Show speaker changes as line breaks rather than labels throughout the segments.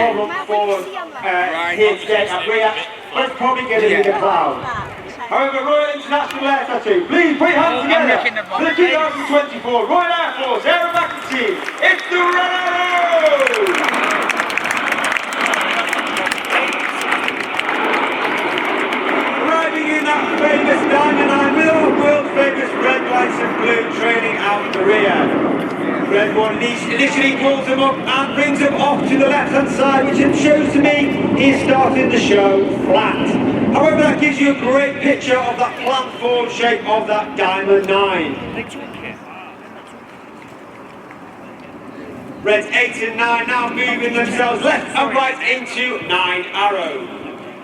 problem for here today at RIAT, but it's probably going to be the cloud. However, Royal International Air Tattoo, please put your hands together for the 2024 Royal Air Force Aerobatic Team. It's the Red Arrows! Arriving in that famous Diamond Line with our world famous red, white and blue training out of the RIAT. Red one initially pulls him up and brings him off to the left hand side, which shows to me he's starting the show flat. However, that gives you a great picture of that plant form shape of that Diamond 9. Reds 8 and 9 now moving themselves left and right into 9 Arrow.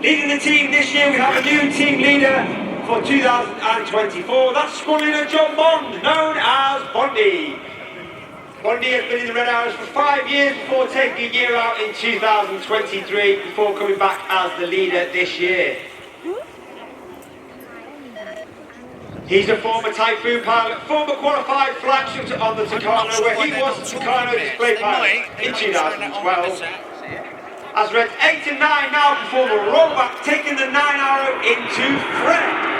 Leading the team this year, we have a new team leader for 2024. That's squad leader John Bond, known as Bondy. Bondy has been in the Red Arrows for 5 years before taking a year out in 2023 before coming back as the leader this year. He's a former Typhoon pilot, former qualified flight instructor on the Tucano, where he was the Tucano display pilot in 2012. As Reds 8 and 9 now perform a rollback, taking the 9 Arrow into Fred.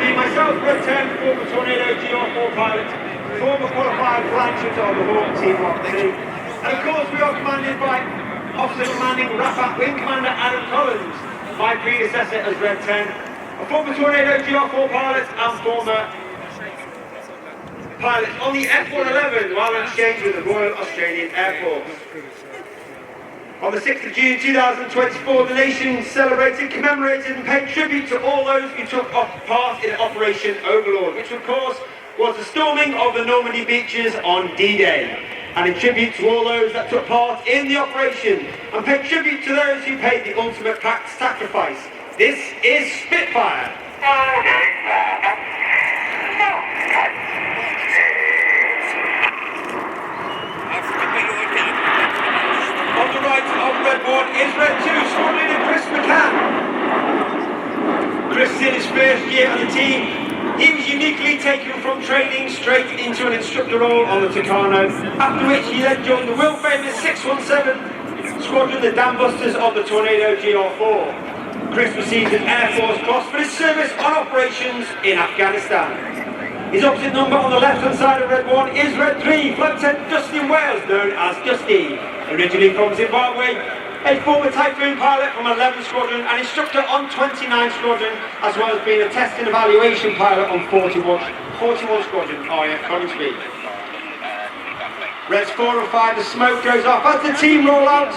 Myself, Red 10, former Tornado GR4 pilot, former qualified flight instructor on the Hawk Team Block 2. And of course we are commanded by Officer Commanding RAF Wing Commander Adam Collins, my predecessor as Red 10, a former Tornado GR4 pilot and former pilot on the F-111 while on exchange with the Royal Australian Air Force. On the 6th of June 2024, the nation celebrated, commemorated and paid tribute to all those who took part in Operation Overlord, which of course was the storming of the Normandy beaches on D-Day. And in tribute to all those that took part in the operation, and paid tribute to those who paid the ultimate sacrifice. This is Spitfire. On the right of Red 1 is Red 2, squad leader Chris McCann. Chris is in his first year on the team. He was uniquely taken from training straight into an instructor role on the Tucano, after which he then joined the world famous 617 squadron, the Dam Busters of the Tornado GR4. Chris received an Air Force Cross for his service on operations in Afghanistan. His opposite number on the left hand side of Red 1 is Red 3, Flight Lieutenant Dustin Wales, known as Dusty. Originally from Zimbabwe, a former Typhoon pilot from 11 Squadron and instructor on 29 Squadron, as well as being a test and evaluation pilot on 41 Squadron, RAF Coningsby. Reds 4 and 5, the smoke goes off as the team roll out.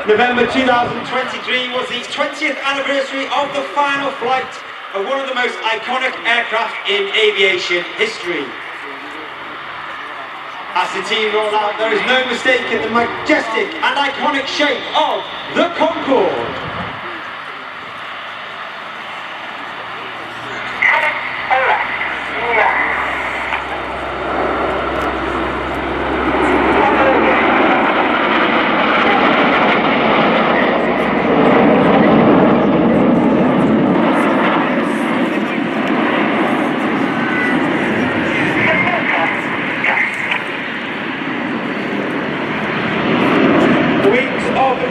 November 2023 was the 20th anniversary of the final flight of one of the most iconic aircraft in aviation history. As the team roll out, there is no mistaking the majestic and iconic shape of the Concorde.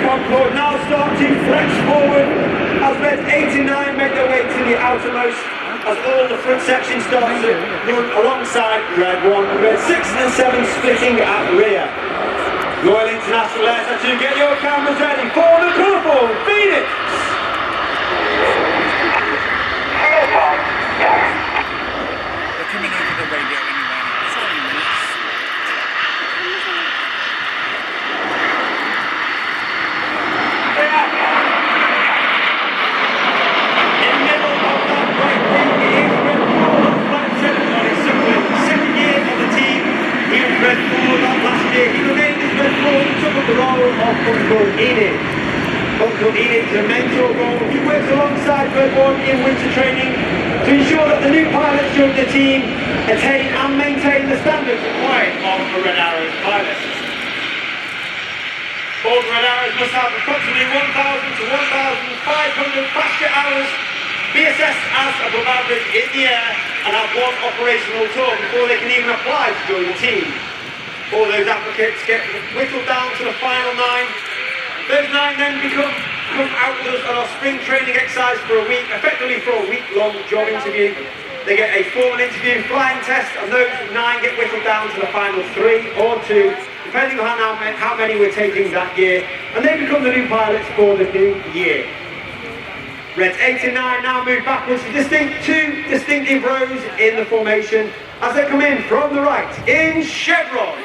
Concorde now start to flex forward as Reds 8 and 9 make their way to the outermost as all the front section starts to run alongside Red 1 and Red 6 and 7 splitting at the rear. Royal International Air Tattoo, get your cameras ready for the colourful Phoenix!
They're coming over the radio anyway. Sorry, minutes.
Red 4 last year, he remained as Red 4 and took up the role of Concorde Enid. Concorde Enid is a mentor role. He works alongside Red 1 in winter training to ensure that the new pilots join the team attain and maintain the standards required of a Red Arrows pilot. All the Red Arrows must have approximately 1,000 to 1,500 passenger hours, be assessed as above average in the air, and have one operational tour before they can even apply to join the team. All those applicants get whittled down to the final 9. Those 9 then come out with us on our spring training exercise for a week, effectively for a week-long job interview. They get a formal interview, flying test, and those 9 get whittled down to the final 3 or 2, depending on how many we're taking that year, and they become the new pilots for the new year. Reds 8 and 9 now move backwards to two distinctive rows in the formation as they come in from the right in Chevron.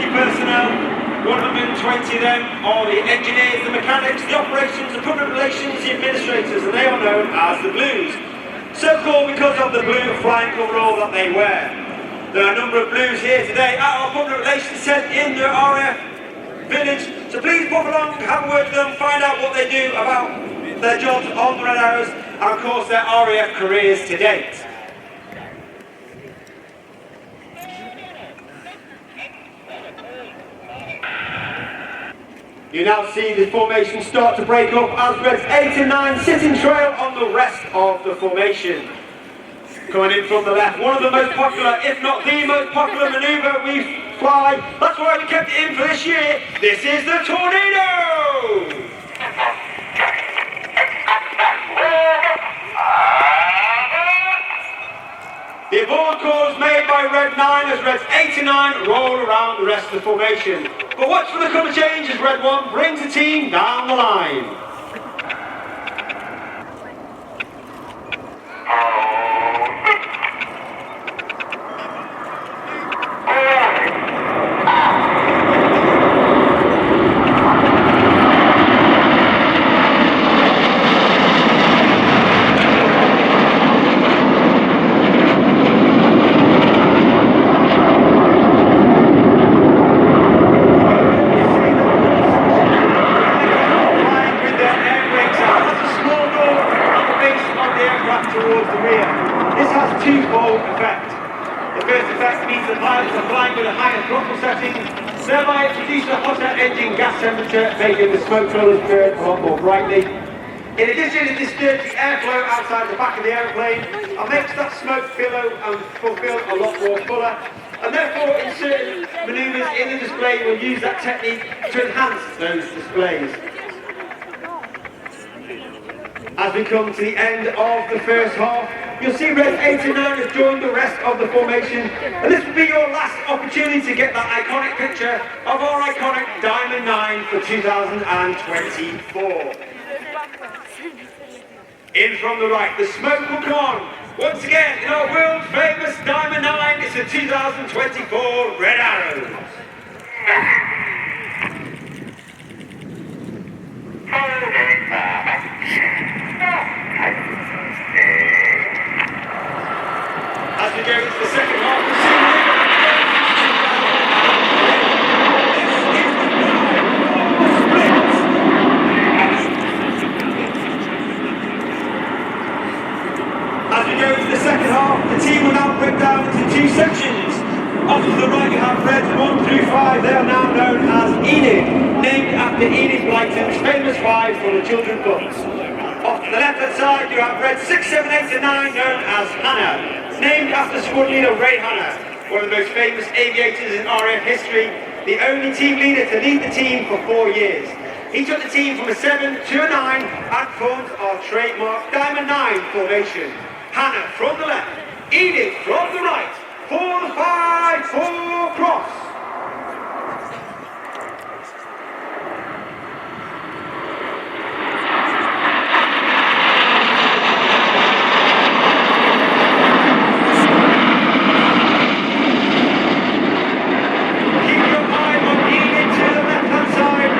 Personnel, 120 them are the engineers, the mechanics, the operations, the public relations, the administrators, and they are known as the Blues. So called because of the blue flying coverall that they wear. There are a number of Blues here today at our public relations tent in the RAF village, so please pop along, have a word with them, find out what they do about their jobs on the Red Arrows, and of course their RAF careers to date. You now see the formation start to break up as Reds 8 and 9 sit in trail on the rest of the formation. Coming in from the left, one of the most popular, if not the most popular manoeuvre we fly. That's why we kept it in for this year. This is the Tornado! The abort call is made by Red 9 as Reds 8 and 9 roll around the rest of the formation. But watch for the colour change as Red 1 brings the team down the line. Making the smoke colours burn a lot more brightly. In addition to this dirty airflow outside the back of the aeroplane, it makes that smoke billow and fulfil a lot more colour, and therefore in certain manoeuvres in the display we'll use that technique to enhance those displays. As we come to the end of the first half, you'll see Red 8 and 9 have joined the rest of the formation, and this will be your last opportunity to get that iconic picture of our iconic Diamond 9 for 2024. In from the right, the smoke will come on. Once again, in our world famous Diamond 9, it's the 2024 Red Arrows. As we go into the second half of the season, as we go into the second half, the team will now break down into 2 sections. Off to the right you have Reds 1 through 5, they are now known as Enid, named after Enid Blyton's famous 5 for the children's books. Off to the left hand side you have Reds 6, 7, 8 and 9 known as Hanna, named after squad leader Ray Hanna, one of the most famous aviators in RAF history, the only team leader to lead the team for 4 years. He took the team from a 7 to a 9 and formed our trademark Diamond 9 formation. Hanna from the left, Edith from the right, for the 5-4 cross. Keep your eye on Edith to the left-hand side.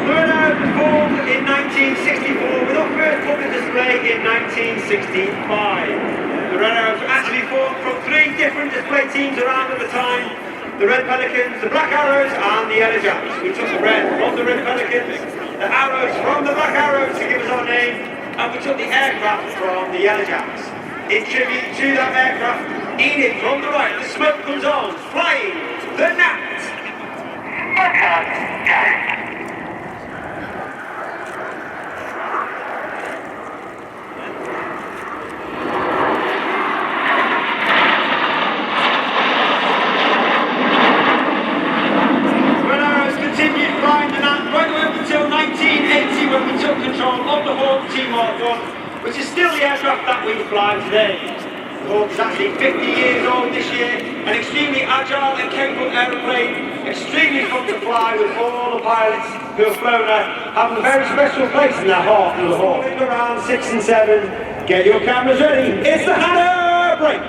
The Red Arrows was formed in 1964 with our first public display in 1965. The Red Arrows were actually formed from 3 different the Red Pelicans, the Black Arrows and the Yellow Jacks. We took the red from the Red Pelicans, the arrows from the Black Arrows to give us our name, and we took the aircraft from the Yellow Jacks. In tribute to that aircraft, Enid from the right, the smoke comes on, flying the Gnat. When we took control of the Hawk T-Mark 1, which is still the aircraft that we fly today. The Hawk is actually 50 years old this year, an extremely agile and capable aeroplane, extremely fun to fly with all the pilots who have flown her, having a very special place in their heart for the Hawk. Around 6 and 7, get your cameras ready, it's the Hanna Break!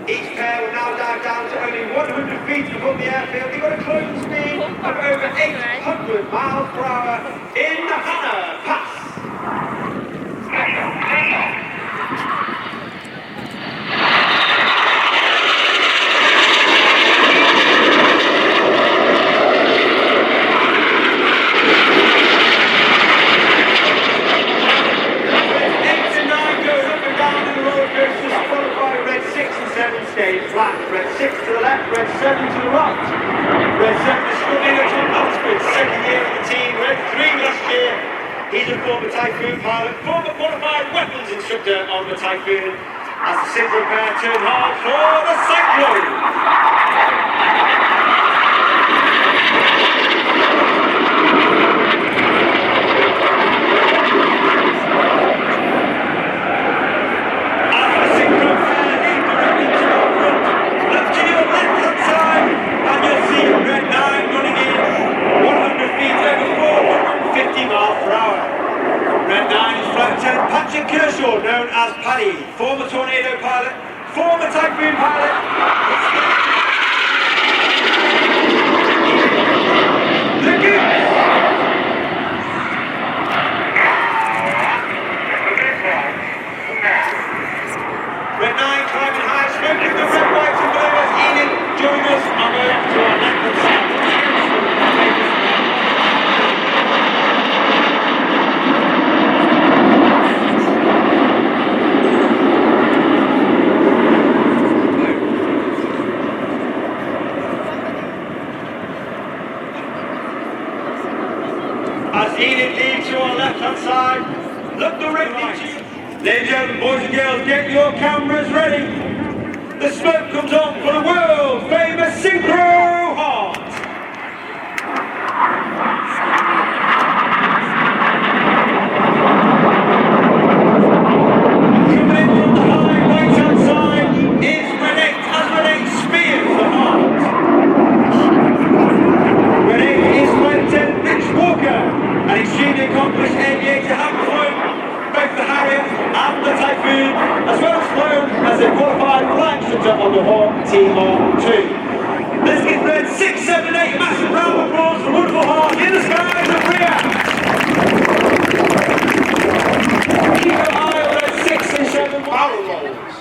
Each pair will now dive down to only 100 feet above the airfield. They've got a closing speed of over 800 miles per hour in the Hanna Pass. Stay flat, red 6 to the left, red 7 to the right. Red 7 is struggling at top Oxford, second year of the team, red 3 last year. He's a former Typhoon pilot, former qualified weapons instructor on the Typhoon, as the Synchro pair turn hard for the Cyclone. Known as Paddy, former Tornado pilot, former Typhoon pilot. The Goose. Red 9 climbing high, smoking the red, white and blue as Enid join us on the left to our left side. Enid leads to our left-hand side. Look directly to you. Ladies and gentlemen, boys and girls, get your cameras ready. The smoke comes on for the world-famous Synchro Cross. Coming in from the high right-hand side is Red 8, as Red 8 spears the heart. Red 8 is Flight Attendant Rich Walker. An extremely accomplished aviator, having flown both the Harriet and the Typhoon, as well as flown as a qualified flight instructor on the Hawk T-Mark 2. Let's give Red 6, 7, 8 a massive round of applause for wonderful Hawk in the skies of RIAT. Keep your eye on Red 6 and 7 barrel rolls.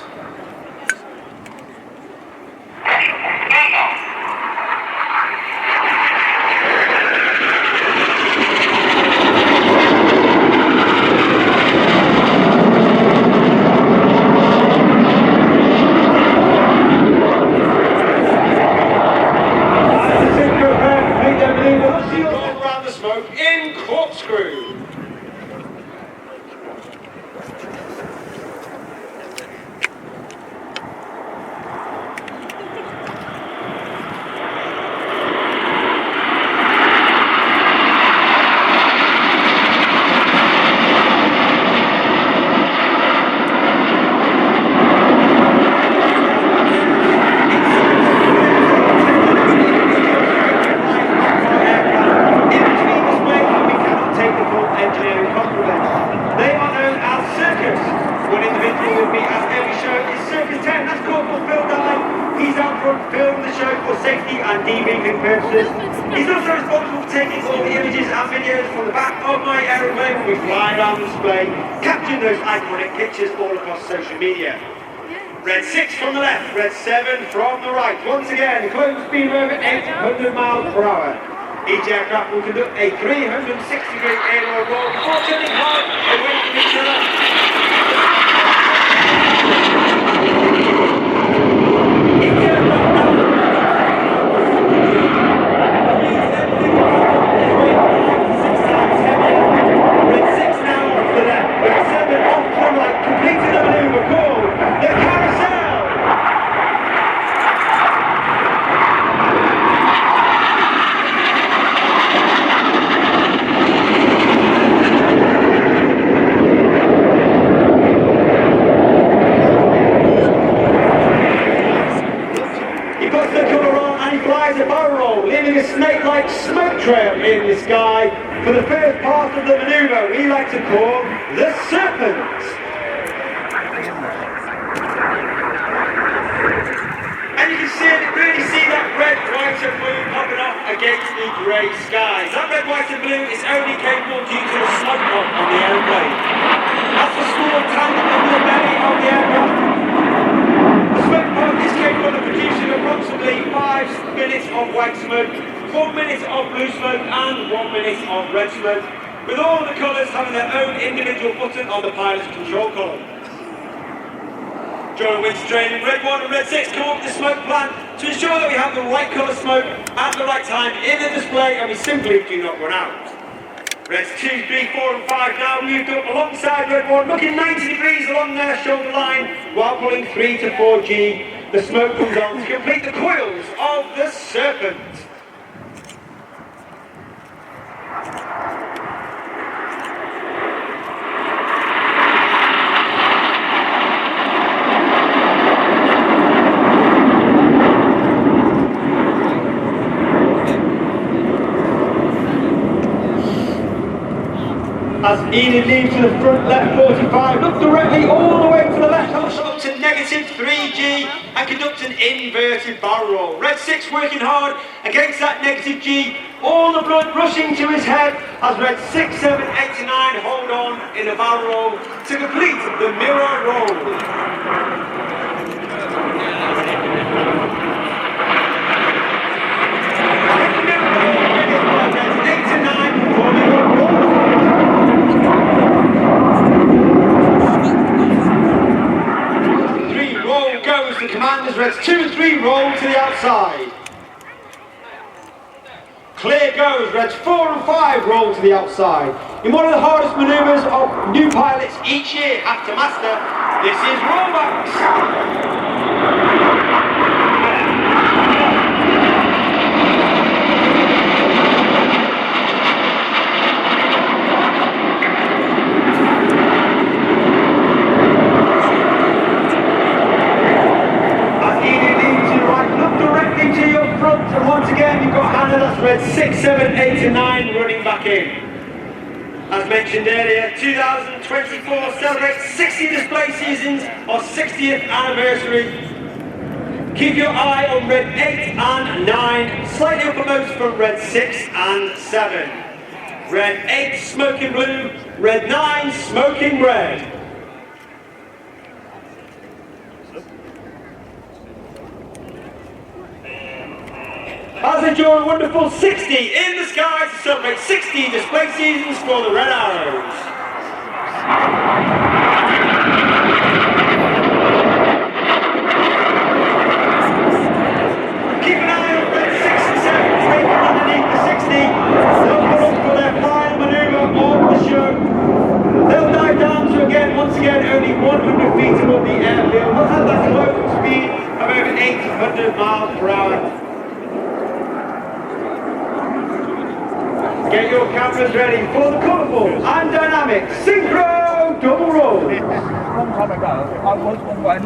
safety and debriefing purposes. He's also responsible for taking all the images and videos from the back of my aeroplane when we fly around the display, capturing those iconic pictures all across social media. Red 6 from the left, Red 7 from the right. Once again, close speed of over 800 miles per hour. Each aircraft will conduct a 360-degree aerial roll before turning hard away from each other. Red 6 now off the left, Red 7 off to the right, completing the manoeuvre called the Carousel. A barrel roll, leaving a snake-like smoke trail in the sky for the first part of the manoeuvre we like to call the Serpent. And you can really see that red, white and blue popping off against the grey skies. That red, white and blue is only capable due to the smoke pod on the aeroplane. That's the small tank under the belly of the aircraft. The smoke pod is capable of producing approximately 5 minutes of white smoke, 1 minute of blue smoke and 1 minute of red smoke, with all the colours having their own individual button on the pilot's control column. During winter training, Red 1 and Red 6 come up with the smoke plan to ensure that we have the right colour smoke at the right time in the display and we simply do not run out. Reds 2, 3, 4 and 5 now moved up alongside Red 1, looking 90 degrees along their shoulder line while pulling 3 to 4G. The smoke comes on to complete the coils of the Serpent. As Enid leaves to the front left 45, look directly all the way to the left, up to negative 3G and conduct an inverted barrel roll. Red 6 working hard against that negative G, all the blood rushing to his head as Red 6, 7, 8 and 9 hold on in a barrel roll to complete the mirror roll. The commanders, Reds 2 and 3 roll to the outside. Clear goes, Reds 4 and 5 roll to the outside. In one of the hardest manoeuvres of new pilots each year have to master, this is Rollbacks. And once again, you've got Hanna, that's Red 6, 7, 8 and 9 running back in. As mentioned earlier, 2024 celebrates 60 display seasons or 60th anniversary. Keep your eye on Red 8 and 9, slightly uppermost from Red 6 and 7. Red 8 smoking blue, Red 9 smoking red. As they draw a wonderful 60 in the sky to celebrate 60 display seasons for the Red Arrows. Keep an eye on Red 6 and 7 breaking underneath the 60. They'll put up for their final manoeuvre of the show. They'll dive down to once again, only 100 feet above the airfield. They'll have that closing speed of over 800 miles per hour. Get your cameras ready for the colourful and dynamic Synchro double roll.
Long time ago, I was on one.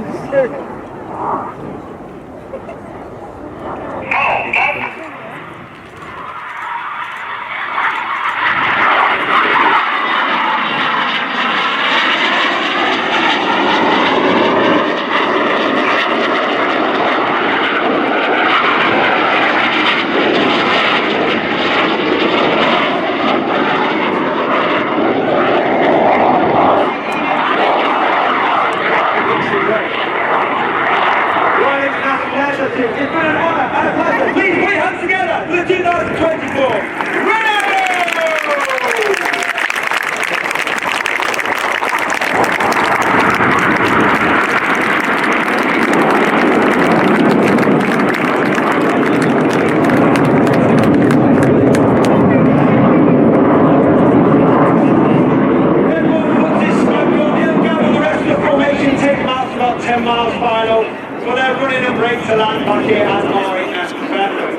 10 miles final. So they're running a break to land back here at RAF Fairford.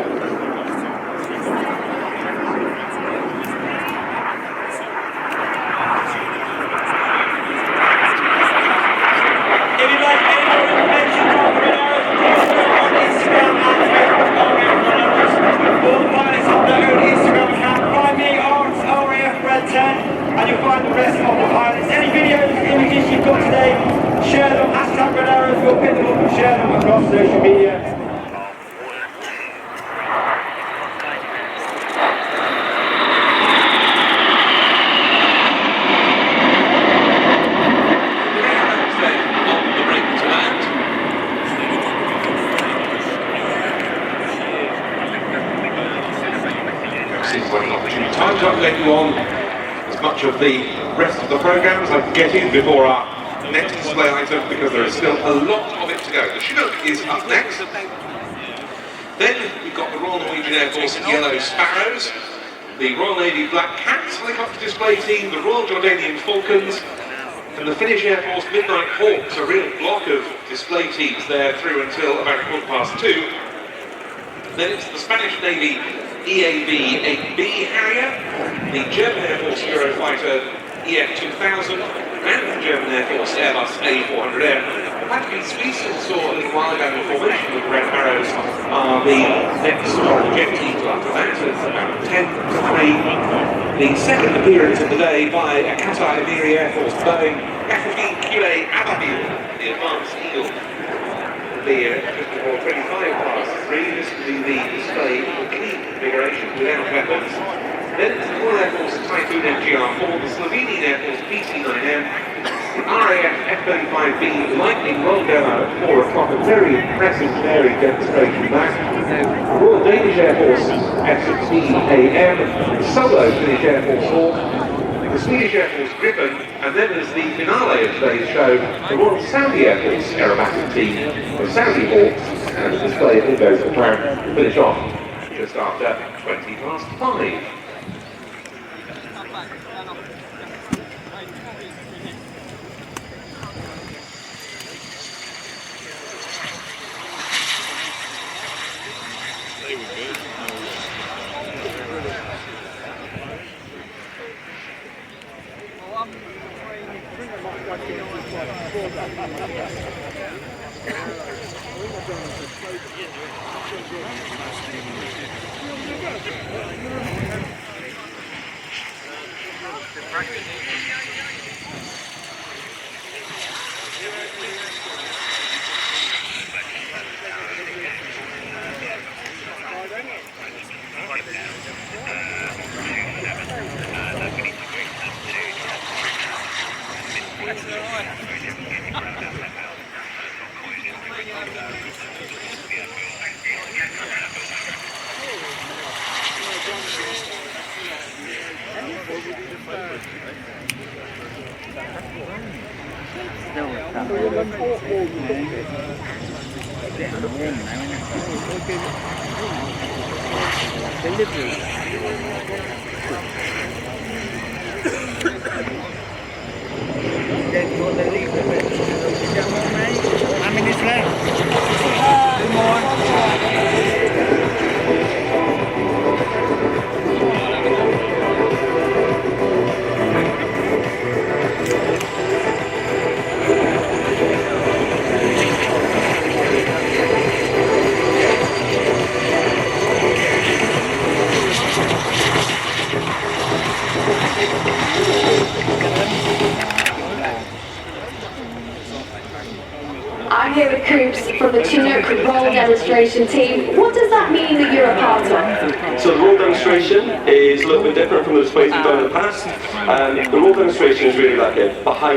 If you'd like any more information about the Red Arrows, please go on Instagram and Facebook, RAF Red Arrows, or find us on their own Instagram account. Find me on RAF Red 10, and you'll find the rest of the pilots. Any videos, images you've got today, share them, hashtag Red Arrows, we'll pick them up and share them across social media.
Time to update you on as much of the rest of the programme as I can get in before our next display item, because there is still a lot of it to go. The Chinook is up next. Then we've got the Royal Norwegian Air Force Yellow Sparrows, the Royal Navy Black Cats helicopter display team, the Royal Jordanian Falcons, and the Finnish Air Force Midnight Hawks, a real block of display teams there through until about 2:15. Then it's the Spanish Navy EAV-8B Harrier, the German Air Force Eurofighter EF-2000, and the German Air Force Airbus A400M. The Patrick we still saw a little while ago in the formation with the Red Arrows are the next jet teams after that. It's about 10 to 3. The second appearance of the day by a Qatar Emiri Air Force Boeing F-15QA Ababil, the Advanced Eagle. The 25 past 3, this will be the display configuration without weapons. Then it's the Royal Air Force Typhoon MGR-4, the Slovenian Air Force PC-9M, the RAF F-35B Lightning Roll Demo at 4 o'clock, a very impressive varied demonstration back. The Royal Danish Air Force F-16AM, solo Finnish Air Force Hawk, the Swedish Air Force Gripen, and then there's the finale of today's show, the Royal Saudi Air Force aerobatic team, the Saudi Hawks, and the display all goes to plan to finish off just after 20 past 5.
How many minutes left?
I'm here with Coops from the Chinook roll demonstration team. What does that mean that you're a part of?
So the roll demonstration is a little bit different from the displays we've done in the past. The roll demonstration is really like a behind